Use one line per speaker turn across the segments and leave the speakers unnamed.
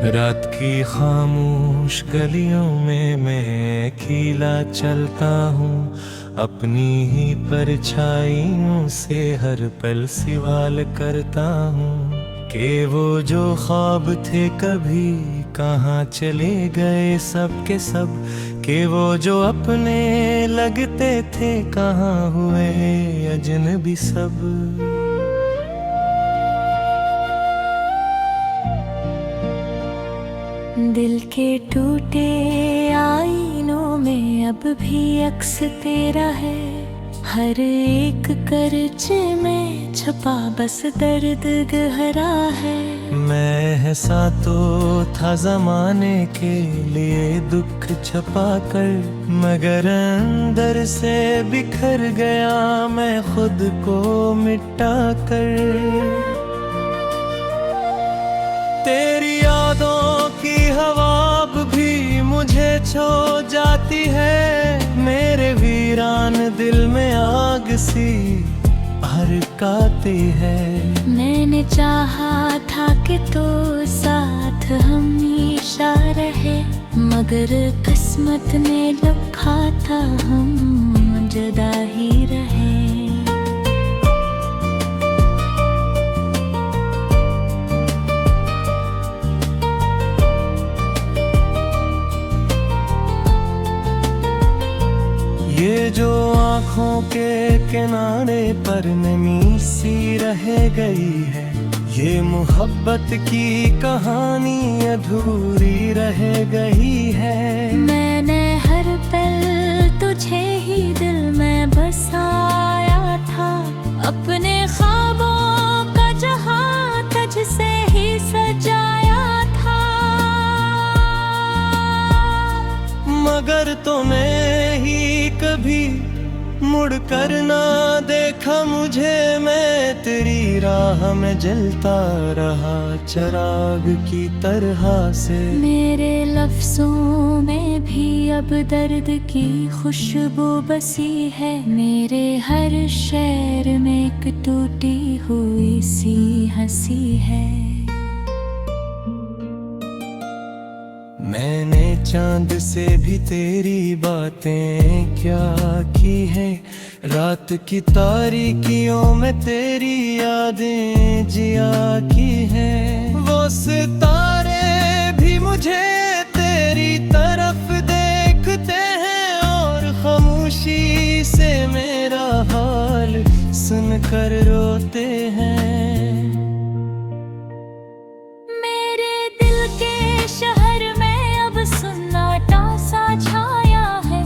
रात की खामोश गलियों में मैं अकेला चलता हूँ, अपनी ही परछाइयों से हर पल सवाल करता हूँ कि वो जो ख्वाब थे कभी कहाँ चले गए सब के सब, कि वो जो अपने लगते थे कहाँ हुए अजनबी सब।
दिल के टूटे आईनों में अब भी अक्स तेरा है, हर एक करचे में छुपा बस दर्द गहरा है।
मैं ऐसा तो था जमाने के लिए दुख छपा कर, मगर अंदर से बिखर गया मैं खुद को मिटा कर। तेरी यादों की हवा भी मुझे छो जाती है, मेरे वीरान दिल में आग सी भड़काती है।
मैंने चाहा था कि तो साथ हमेशा रहे, मगर किस्मत ने लिखा था हम जुदा ही रहे।
ये जो आँखों के किनारे पर नमी सी रह गई है, ये मोहब्बत की कहानी अधूरी रह गई है।
मैंने हर पल तुझे ही दिल में बसाया था, अपने ख्वाबों का जहां तुझसे ही सजाया था।
मगर तूने ही कभी मुड़ कर ना देखा मुझे, मैं तेरी राह में जलता रहा चिराग की तरह से।
मेरे लफ्जों में भी अब दर्द की खुशबू बसी है, मेरे हर शेर में एक टूटी हुई सी हंसी है।
मैंने चांद से भी तेरी बातें क्या की है, रात की तारीकियों में तेरी यादें जिया की है। वो सितारे भी मुझे तेरी तरफ देखते हैं और खामोशी से मेरा हाल सुनकर रोते हैं।
मेरे दिल के शहर में सन्नाटा सा छाया है,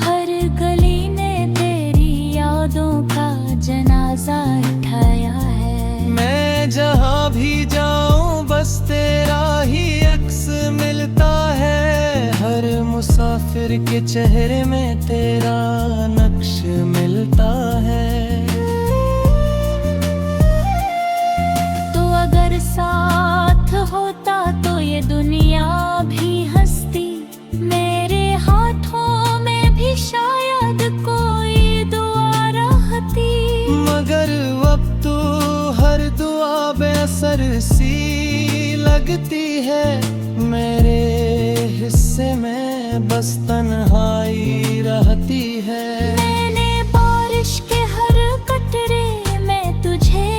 हर गली ने तेरी यादों का जनाजा उठाया है।
मैं जहाँ भी जाऊँ बस तेरा ही अक्स मिलता है, हर मुसाफिर के चेहरे में तेरा नक्श मिलता है।
तो अगर साथ होता तो ये दुनिया भी हंसती, मेरे हाथों में भी शायद कोई दुआ रहती। मगर
अब तो हर दुआ बेअसर सी लगती है, मेरे हिस्से में बस तन्हाई रहती है।
मैंने बारिश के हर कतरे में तुझे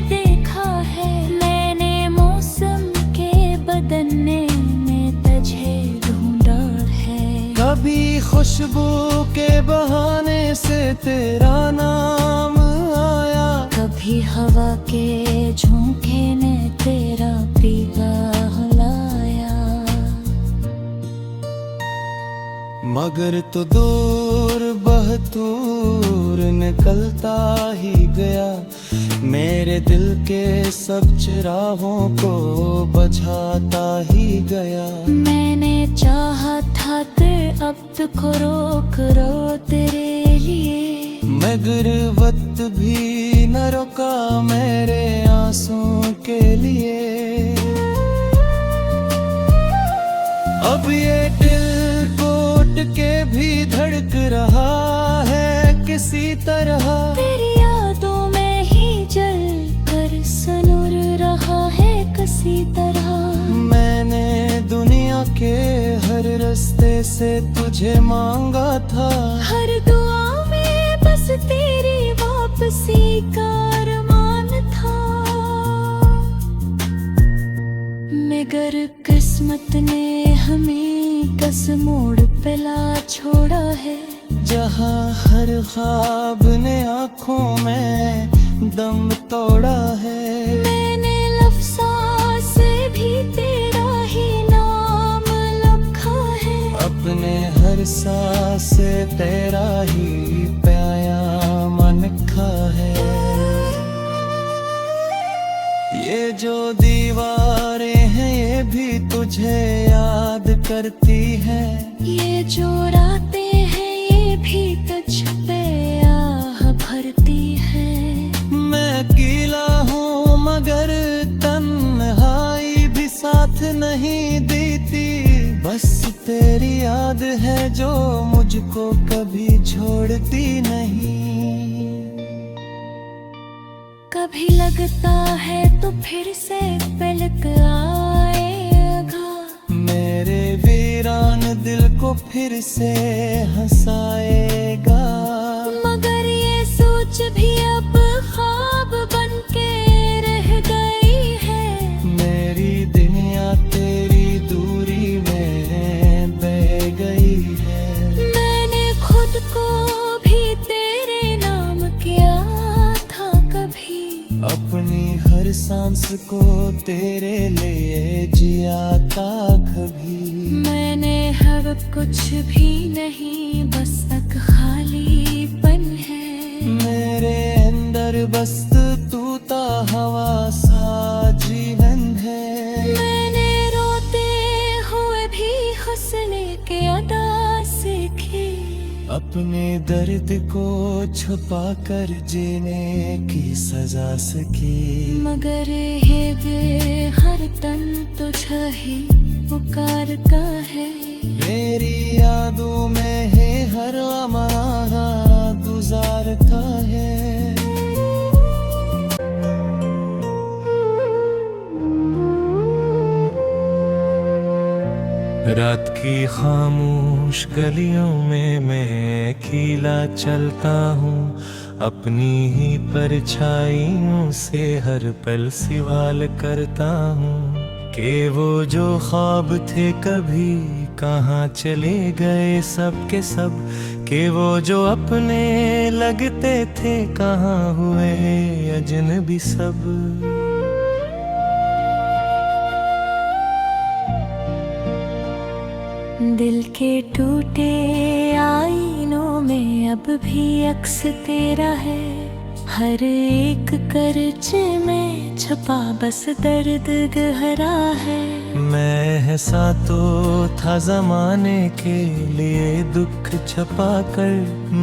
देखा है, मैंने मौसम के बदलने में तुझे ढूंढा है।
कभी खुशबू के बहाने से तेरा नाम आया,
कभी हवा के झोंके ने तेरा पीला हिलाया।
मगर तो दूर बहतूर निकलता ही गया, मेरे दिल के सब चिरागों को बुझाता ही गया।
मैंने चाहा था ते अब को रोक रो तेरे लिए,
मगर वक्त भी न रुका मेरे आंसू के लिए। अब ये दिल टूट के भी धड़क रहा है किसी तरह,
तेरी यादों में ही जल कर सनूर रहा है किसी तरह।
मैंने रस्ते से तुझे मांगा था।
हर दुआ में बस तेरी वापसी का अरमान था। मगर किस्मत ने हमें कस मोड़ पे ला छोड़ा है।
जहाँ हर ख्वाब ने आँखों में दम तोड़ा है।
मैंने लफ्ज़ा से भी तेरा ही नाम लिखा है।
अपने हर सांस से तेरा ही प्यायाम लिखा है। ये जो दीवारें हैं ये भी तुझे याद करती हैं।
ये जो रातें हैं ये भी तुझ पे आह भरती है।
मैं अकेला हूँ मगर तन्हाई भी साथ नहीं देती। बस तेरी याद है जो मुझको कभी छोड़ती नहीं।
कभी लगता है तो फिर से पलक आएगा।
मेरे वीरान दिल को फिर से हंसाएगा।
मगर ये सोच भी अब ख्वाब बन के रह गई है।
मेरी दुनिया तेरी दूरी में बह गई है।
मैंने खुद को भी तेरे नाम किया था कभी।
अपनी हर सांस को तेरे लिए जिया था कभी।
मैंने हर कुछ भी नहीं बस एक खालीपन है।
मेरे अंदर बस तू ता हवा सा जीवन है।
मैंने रोते हुए भी हंसने के अदा सीखी।
अपने दर्द को छुपा कर जीने की सजा सकी।
मगर ये दिल हर तन तुझे ही पुकारता है।
मेरी यादों में है हर लम्हा गुजारता है। रात की खामोश गलियों में मैं अकेला चलता हूँ। अपनी ही परछाइयों से हर पल सवाल करता हूँ कि वो जो ख्वाब थे कभी कहाँ चले गए सब के सब। कि वो जो अपने लगते थे कहाँ हुए अजनबी सब।
दिल के टूटे आईनों में अब भी अक्स तेरा है। हर एक करचे में छुपा बस दर्द गहरा है।
मैं ऐसा तो था जमाने के लिए दुख छुपा कर।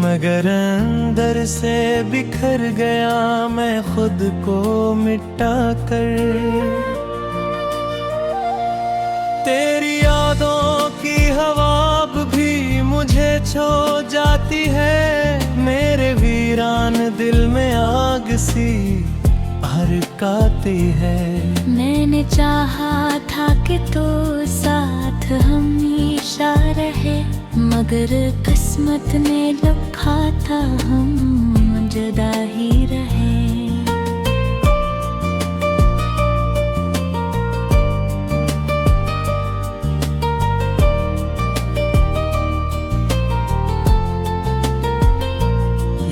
मगर अंदर से बिखर गया मैं खुद को मिटा कर। तेरी यादों की हवा भी मुझे छो जाती है। मेरे वीरान दिल में आग सी भड़काती है।
मैंने चाहा था कि तो साथ हमेशा रहे। मगर किस्मत ने लिखा था हम जुदा ही रहे।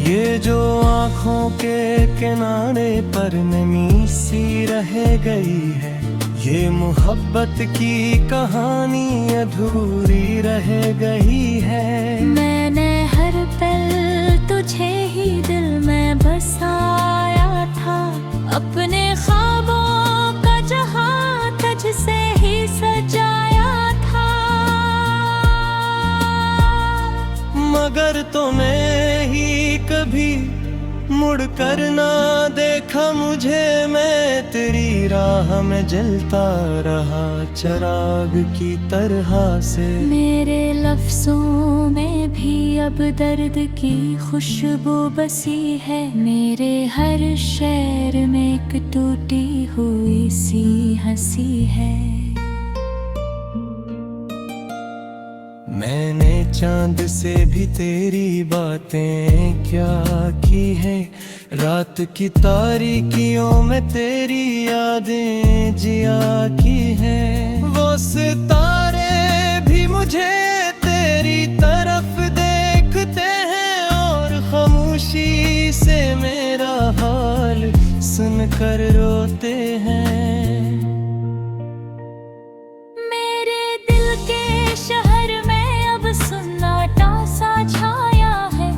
ये जो आँखों के किनारे पर नमी सी रह गई है। ये मोहब्बत की कहानी अधूरी रह गई है।
मैंने हर पल तुझे ही दिल में बसाया था। अपने ख्वाबों का जहां तुझसे ही सजाया था।
मगर तूने ही कभी मुड़ कर ना देखा मुझे। मैं तेरी राह में जलता रहा चिराग की तरह से।
मेरे लफ्जों में भी अब दर्द की खुशबू बसी है। मेरे हर शेर में एक टूटी हुई सी हंसी है।
चांद से भी तेरी बातें क्या की है, रात की तारीकियों में तेरी यादें जिया की हैं। वो सितारे भी मुझे तेरी तरफ देखते हैं और खामोशी से मेरा हाल सुनकर रोते हैं।
मेरे दिल के शहर में अब सन्नाटा सा छाया है,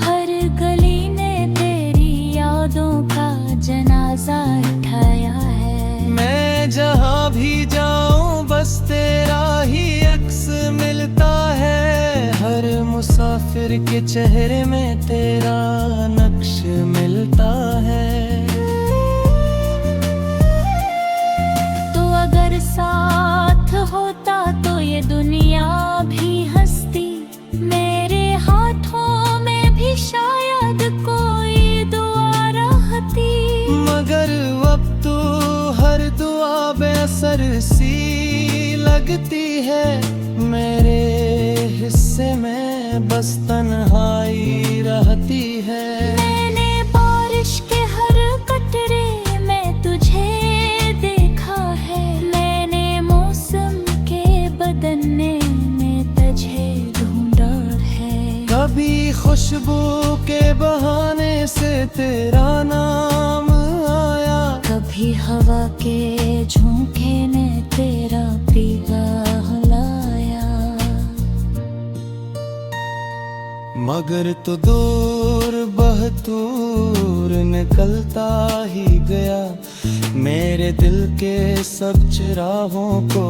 हर गली ने तेरी यादों का जनाजा उठाया है।
मैं जहाँ भी जाऊँ बस तेरा ही अक्स मिलता है, हर मुसाफिर के चेहरे में तेरा नक्श मिलता है।
तो अगर साथ होता तो ये दुनिया भी हंसती, मेरे हाथों में भी शायद कोई दुआ रहती।
मगर अब तो हर दुआ बेअसर सी लगती है, मेरे हिस्से में बस तन्हाई रहती है।
मैंने बारिश के हर कतरे में तुझे देखा है, मैंने मौसम के बदलने में तुझे ढूंढा है।
कभी खुशबू के बहाने से तेरा नाम आया,
कभी हवा के झोंके ने तेरा पीगाह लाया।
मगर तो दूर बहतूर निकलता ही गया, मेरे दिल के सब चिरागों को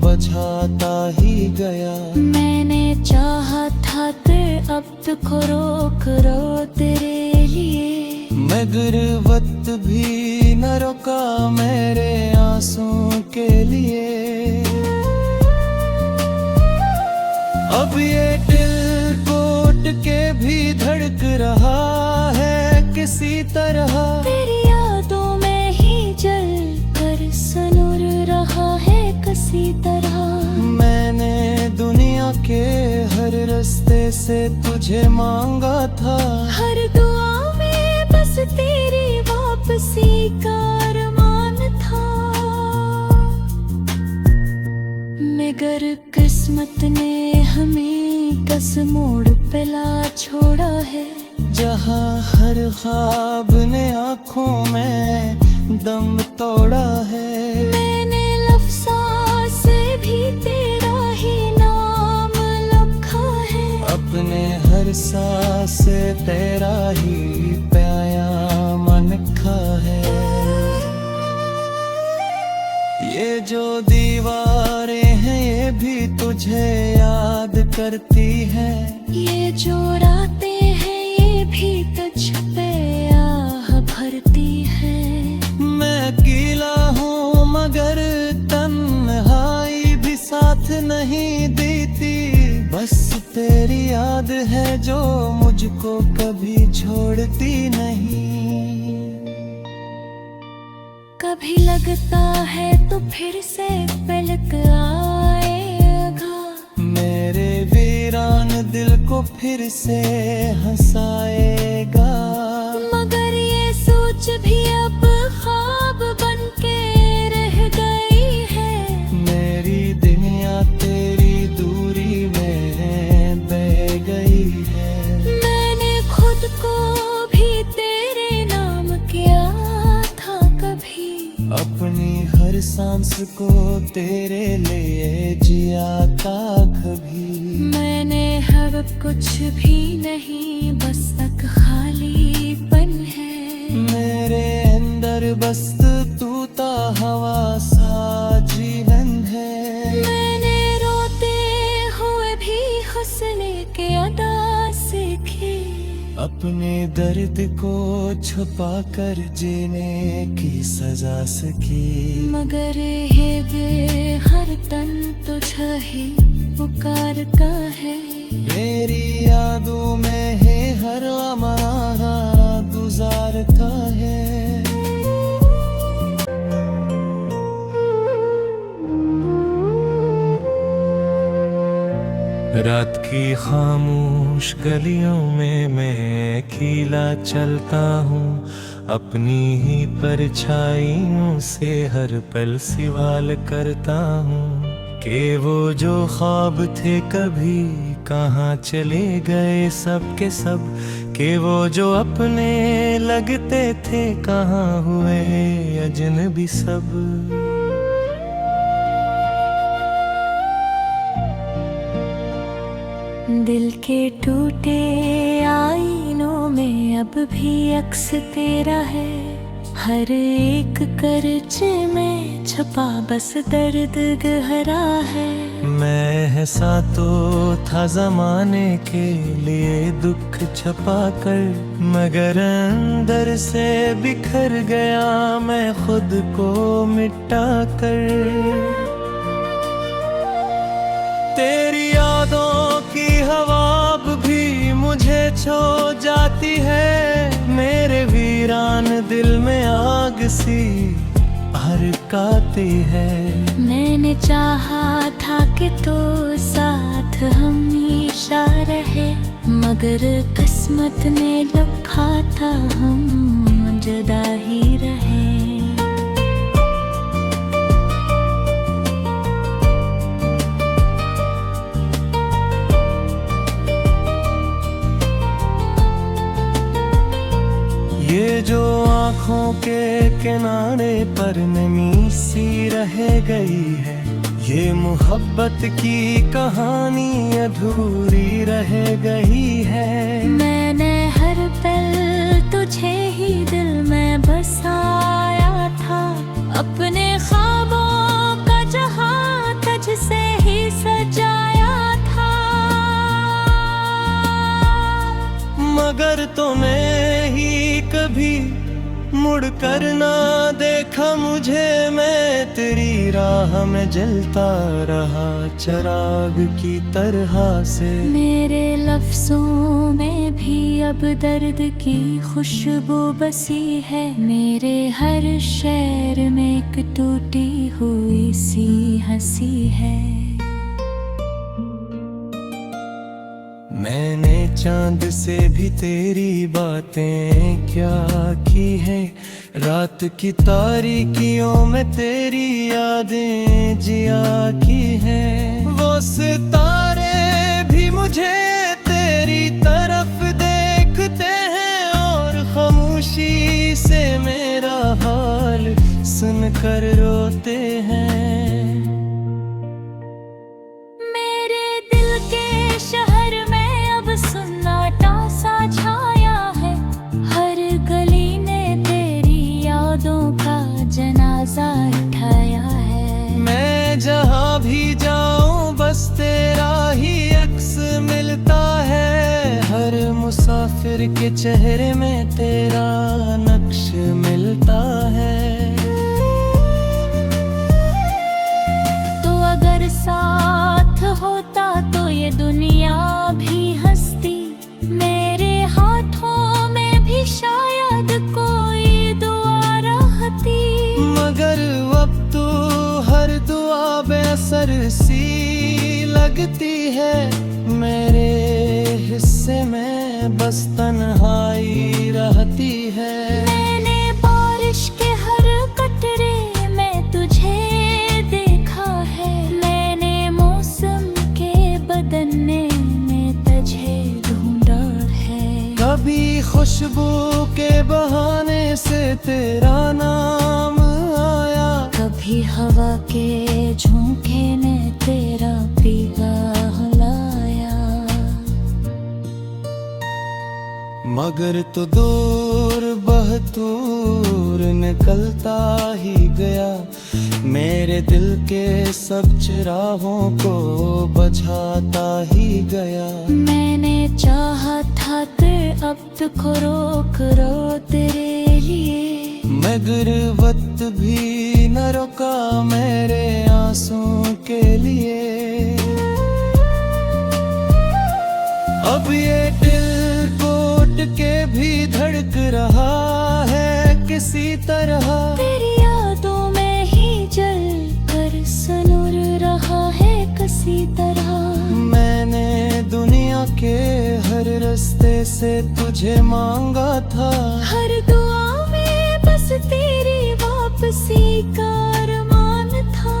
बुझाता ही गया।
मैंने चाहा था ते अब को रोक रो तेरे लिए,
मगर वक्त भी न रुका मेरे आंसू के लिए। अब ये दिल टूट के भी धड़क रहा है किसी तरह,
तेरी यादों में ही जल कर सनूर रहा है किसी तरह।
मैंने दुनिया के हर रास्ते से तुझे मांगा था,
हर दुआ में बस तेरी वापसी का अरमान था। मगर किस्मत ने हमें कस मोड़ पे ला छोड़ा है,
जहाँ हर ख्वाब ने आँखों में दम तोड़ा है।
मैंने लफ्ज़ा से भी तेरा ही नाम लिखा है,
अपने हर सांस से तेरा ही प्यायाम लिखा है। ये जो दीवारें हैं ये भी तुझे याद करती है,
ये जो रातें हैं ये भी तुझ पे आह भरती है।
मैं अकेला हूँ मगर तन्हाई भी साथ नहीं देती, बस तेरी याद है जो मुझको कभी छोड़ती नहीं।
कभी लगता है तो फिर से पलक आएगा,
मेरे वीरान दिल को फिर से हंसाएगा।
मगर ये सोच भी अब ख्वाब बन के रह गई है,
मेरी दुनिया तेरी दूरी में बह गई है।
मैंने खुद को भी तेरे नाम किया था कभी,
अपनी हर सांस को तेरे लिए जिया था कभी।
मैंने हर कुछ भी नहीं बस तक खालीपन है,
मेरे अंदर बस तू ता हवा सा जीवन है।
मैंने रोते हुए भी हंसने के अदा सीखी,
अपने दर्द को छुपा कर जीने की सजा सीखी।
मगर हे हर तन तुझा ही पुकारता है,
मेरी यादों में है हर हमारा गुजारता है। रात की खामोश गलियों में मैं अकेला चलता हूँ, अपनी ही परछाइयों से हर पल सवाल करता हूँ कि वो जो ख्वाब थे कभी कहाँ चले गए सब के सब, कि वो जो अपने लगते थे कहाँ हुए अजनबी सब।
दिल के टूटे आईनों में अब भी अक्स तेरा है, हर एक करचे में छुपा बस दर्द गहरा है।
मैं ऐसा तो था जमाने के लिए दुख छपा कर, मगर अंदर से बिखर गया मैं खुद को मिटा कर। तेरी यादों की हवा भी मुझे छो जाती है, मेरे वीरान दिल में आग सी भड़काती है।
मैंने चाहा था कि तो साथ हमेशा रहे, मगर किस्मत ने लिखा था हम जुदा ही रहे।
ये जो आँखों के किनारे पर नमी सी रह गई है, ये मोहब्बत की कहानी अधूरी रह गई है।
मैंने हर पल तुझे ही दिल में बसाया था, अपने ख्वाबों का जहां तुझसे ही सजाया था।
मगर तुम्हें ही कभी मुड़ कर ना देखा मुझे, मैं तेरी राह में जलता रहा चिराग की तरह से।
मेरे लफ्जों में भी अब दर्द की खुशबू बसी है, मेरे हर शेर में एक टूटी हुई सी हंसी है।
मैंने चांद से भी तेरी बातें क्या की है, रात की तारीकियों में तेरी यादें जिया की हैं। वो सितारे भी मुझे तेरी तरफ देखते हैं और खामोशी से मेरा हाल सुनकर रोते हैं।
उठाया है
मैं जहाँ भी जाऊँ बस तेरा ही अक्स मिलता है, हर मुसाफिर के चेहरे में तेरा नक्श मिलता है।
तो अगर साथ होता तो ये दुनिया भी हंसती, मेरे हाथों में भी शायद कोई दुआ रहती।
मगर अब तो हर दुआ बेअसर सी लगती है, मेरे हिस्से में बस तन्हाई रहती है।
मैंने बारिश के हर कतरे में तुझे देखा है, मैंने मौसम के बदलने में तुझे ढूंढा है।
कभी खुशबू के बहाने से तेरा नाम आया,
कभी हवा के झोंके ने तेरा पीला हिलाया।
मगर तो दूर बहतूर निकलता ही गया, मेरे दिल के सब चिरागों को बुझाता ही गया।
मैंने चाहा था कि अब को रोक रो तेरे लिए,
मगर वक्त भी न रुका मेरे आंसू के लिए। अब ये दिल टूट के भी धड़क रहा है किसी तरह,
तेरी यादों में ही जल कर सनूर रहा है किसी तरह।
मैंने दुनिया के हर रास्ते से तुझे मांगा था।
हर दुआ में बस तेरी वापसी का अरमान था।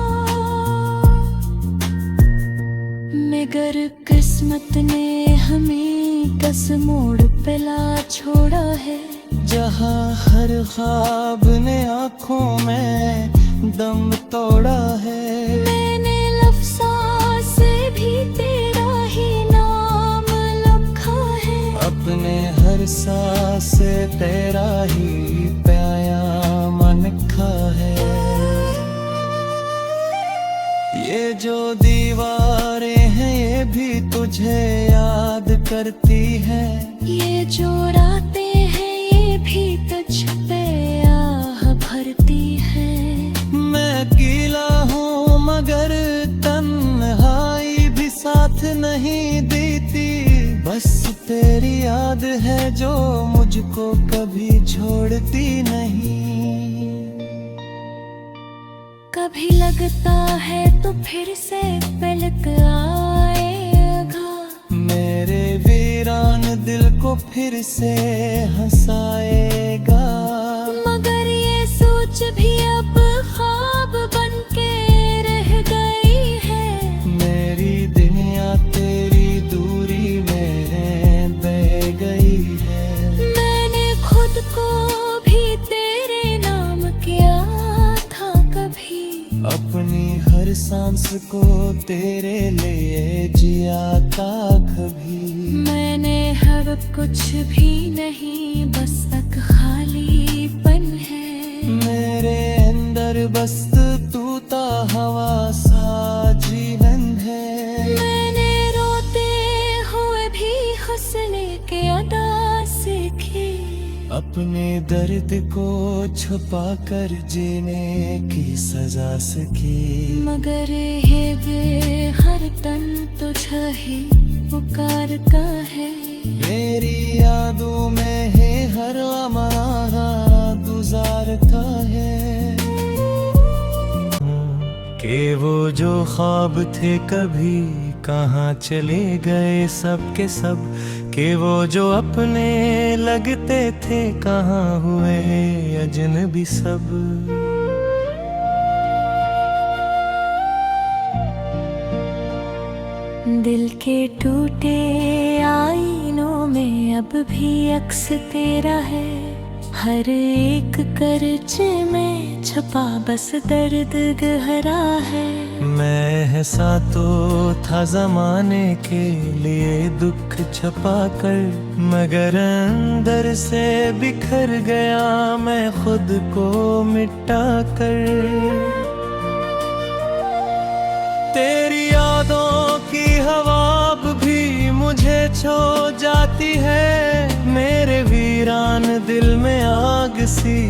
मगर किस्मत ने हमें कस मोड़ पे ला छोड़ा है।
जहाँ हर ख्वाब ने आँखों में दम तोड़ा है।
मैंने लफ्ज़ों से भी तेरा ही नाम लिखा है।
अपने हर सांस से तेरा ही प्यायाम लिखा है। ये जो दीवारें हैं ये भी तुझे याद करती है।
ये जो रातें हैं ये भी तुझ पे आह भरती है।
मैं अकेला हूँ मगर तन्हाई भी साथ नहीं देती। बस तेरी याद है जो मुझको कभी छोड़ती नहीं।
कभी लगता है तो फिर से पलक आएगा।
मेरे वीरान दिल को फिर से हंसाएगा।
मगर ये सोच भी अब ख्वाब बन के रह गई है।
मेरी दुनिया तेरी दूरी में बह गई है।
मैंने खुद को भी तेरे नाम किया था कभी।
अपनी हर सांस को तेरे लिए जिया था कभी।
मैंने हर कुछ भी नहीं बस एक खालीपन है।
मेरे अंदर बस तू ता हवा सा जीवन है।
मैंने रोते हुए भी हंसने के अदा सीखी।
अपने दर्द को छुपा कर जीने की सजा सीखी।
मगर ये बेहर तन तुझे ही पुकारता है।
मेरी यादों में है हर लम्हा गुजारता है। कि वो जो ख्वाब थे कभी कहाँ चले गए सब के सब। कि वो जो अपने लगते थे कहाँ हुए अजनबी सब।
दिल के टूटे आईनों में अब भी अक्स तेरा है। हर एक कर्ज में छुपा बस दर्द गहरा है।
मैं ऐसा तो था जमाने के लिए दुख छुपा कर। मगर अंदर से बिखर गया मैं खुद को मिटा कर। तेरी यादों की हवा भी मुझे छो जाती है। मेरे वीरान दिल में आग सी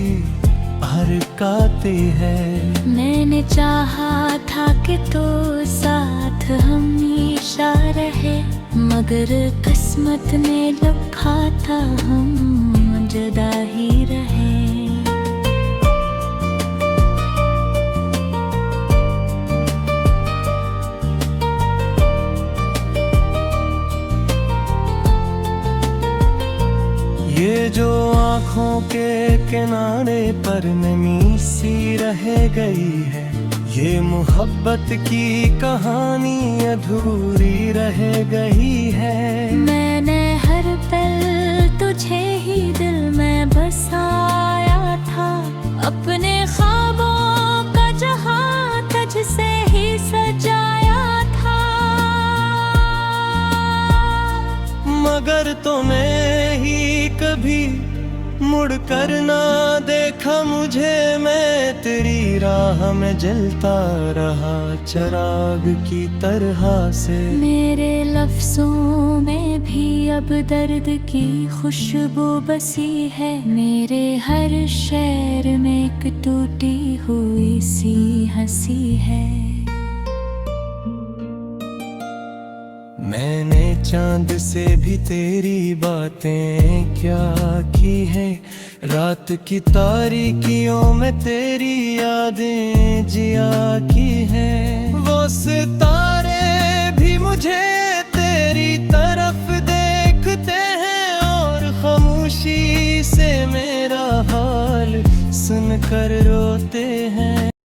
भड़काती है।
मैंने चाहा था कि तो साथ हमेशा रहे। मगर किस्मत ने लिखा था हम जुदा ही रहे।
ये जो आँखों के किनारे पर नमी सी रह गई है। ये मोहब्बत की कहानी अधूरी रह गई है।
मैंने हर पल तुझे ही दिल में बसाया था। अपने ख्वाबों का जहां तुझसे ही सजाया था।
मगर तूने ही कभी मुड़ कर ना देखा मुझे। मैं तेरी राह में जलता रहा चिराग की तरह से।
मेरे लफ्जों में भी अब दर्द की खुशबू बसी है। मेरे हर शेर में एक टूटी हुई सी हंसी है।
मैंने चांद से भी तेरी बातें क्या की है। रात की तारीकियों में तेरी यादें जिया की है। वो सितारे भी मुझे तेरी तरह कर रोते हैं।